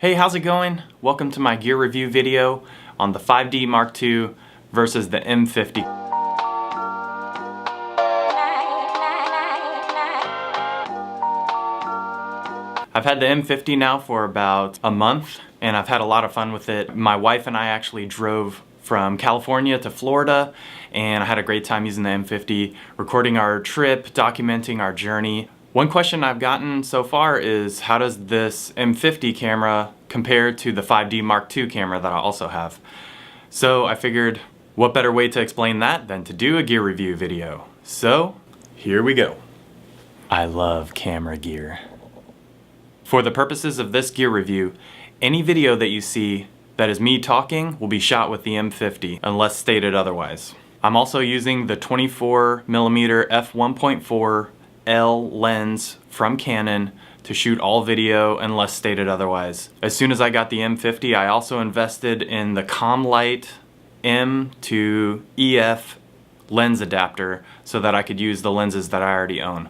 Hey, how's it going? Welcome to my gear review video on the 5D Mark II versus the M50. I've had the M50 now for about a month and I've had a lot of fun with it. My wife and I actually drove from California to Florida and I had a great time using the M50, recording our trip, documenting our journey. One question I've gotten so far is how does this M50 camera compare to the 5D Mark II camera that I also have? So I figured what better way to explain that than to do a gear review video. So here we go. I love camera gear. For the purposes of this gear review, any video that you see that is me talking will be shot with the M50 unless stated otherwise. I'm also using the 24mm f1.4 L lens from Canon to shoot all video unless stated otherwise. As soon as I got the M50, I also invested in the Comlight M to EF lens adapter so that I could use the lenses that I already own.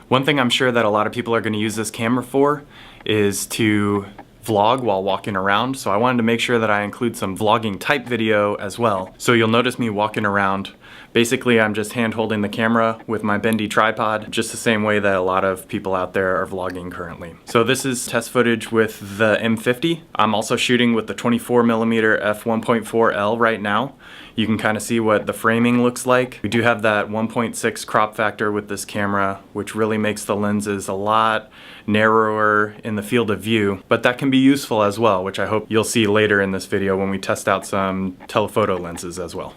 One thing I'm sure that a lot of people are going to use this camera for is to vlog while walking around, so I wanted to make sure that I include some vlogging type video as well. So you'll notice me walking around. Basically, I'm just hand holding the camera with my bendy tripod, just the same way that a lot of people out there are vlogging currently. So this is test footage with the M50. I'm also shooting with the 24mm f1.4L right now. You can kind of see what the framing looks like. We do have that 1.6 crop factor with this camera, which really makes the lenses a lot narrower in the field of view, but that can be useful as well, which I hope you'll see later in this video when we test out some telephoto lenses as well.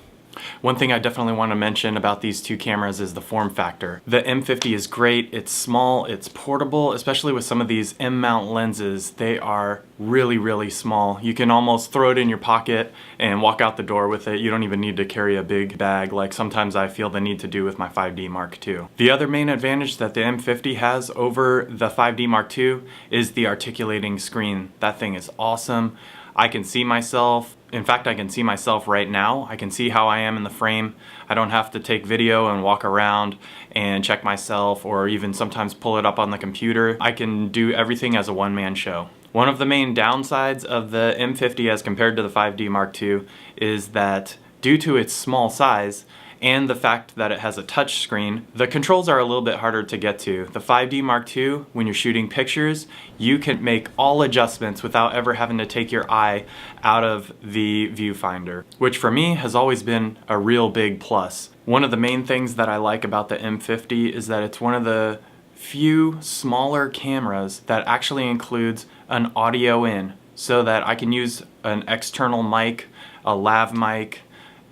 One thing I definitely want to mention about these two cameras is the form factor. The M50 is great, it's small, it's portable, especially with some of these M-mount lenses. They are really small. You can almost throw it in your pocket and walk out the door with it. You don't even need to carry a big bag like sometimes I feel the need to do with my 5D Mark II. The other main advantage that the M50 has over the 5D Mark II is the articulating screen. That thing is awesome. I can see myself. In fact, I can see myself right now. I can see how I am in the frame. I don't have to take video and walk around and check myself or even sometimes pull it up on the computer. I can do everything as a one-man show. One of the main downsides of the M50 as compared to the 5D Mark II is that due to its small size and the fact that it has a touch screen, the controls are a little bit harder to get to. The 5D Mark II, when you're shooting pictures, you can make all adjustments without ever having to take your eye out of the viewfinder, which for me has always been a real big plus. One of the main things that I like about the M50 is that it's one of the few smaller cameras that actually includes an audio in, so that I can use an external mic, a lav mic,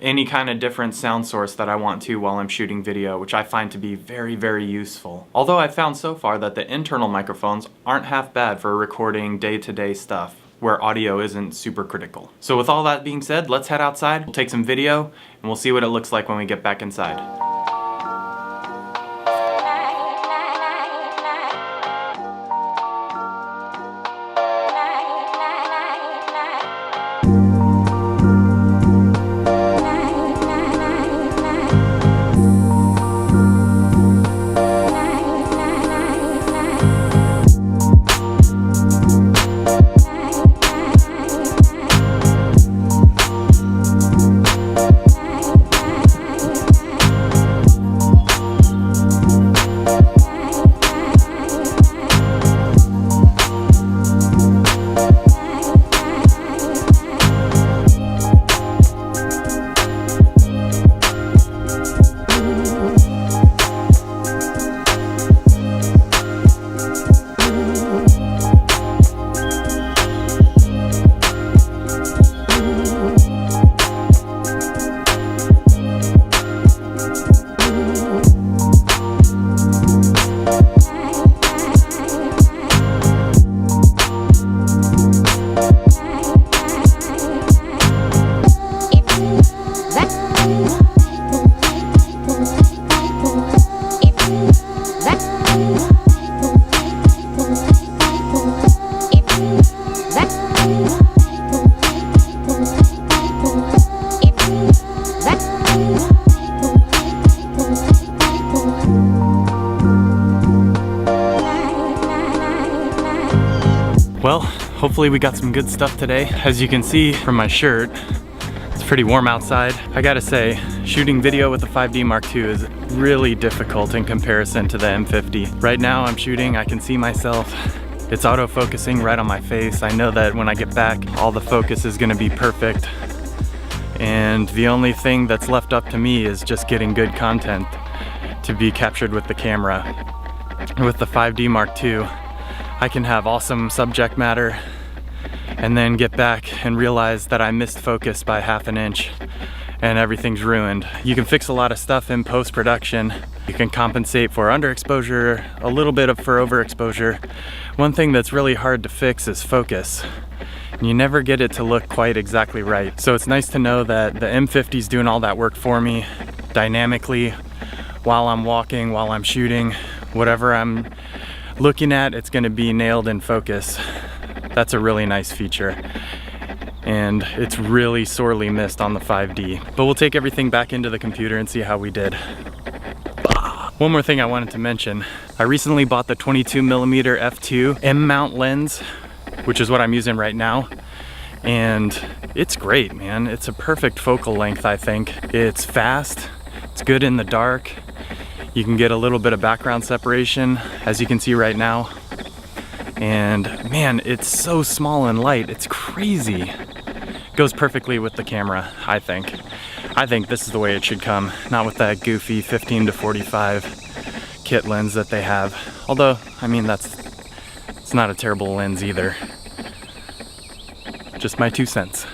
any kind of different sound source that I want to while I'm shooting video, which I find to be very useful. Although I've found so far that the internal microphones aren't half bad for recording day-to-day stuff where audio isn't super critical. So with all that being said, let's head outside, we'll take some video, and we'll see what it looks like when we get back inside. hopefully we got some good stuff today. As you can see from my shirt, it's pretty warm outside. I gotta say, shooting video with the 5D Mark II is really difficult in comparison to the M50. Right now I'm shooting, I can see myself. It's auto-focusing right on my face. I know that when I get back, all the focus is gonna be perfect. And the only thing that's left up to me is just getting good content to be captured with the camera. With the 5D Mark II, I can have awesome subject matter and then get back and realize that I missed focus by ½ an inch and everything's ruined. You can fix a lot of stuff in post-production. You can compensate for underexposure, a little bit for overexposure. One thing that's really hard to fix is focus. You never get it to look quite exactly right. So it's nice to know that the M50 is doing all that work for me dynamically while I'm walking, while I'm shooting. Whatever I'm looking at, it's gonna be nailed in focus. That's a really nice feature. And it's really sorely missed on the 5D. But we'll take everything back into the computer and see how we did. One more thing I wanted to mention. I recently bought the 22mm f2 M-mount lens, which is what I'm using right now. And it's great, man. It's a perfect focal length, I think. It's fast, it's good in the dark. You can get a little bit of background separation, as you can see right now. And man, it's so small and light, it's crazy. Goes perfectly with the camera, I think. I think this is the way it should come, not with that goofy 15 to 45 kit lens that they have. Although, I mean, it's not a terrible lens either. Just my 2 cents.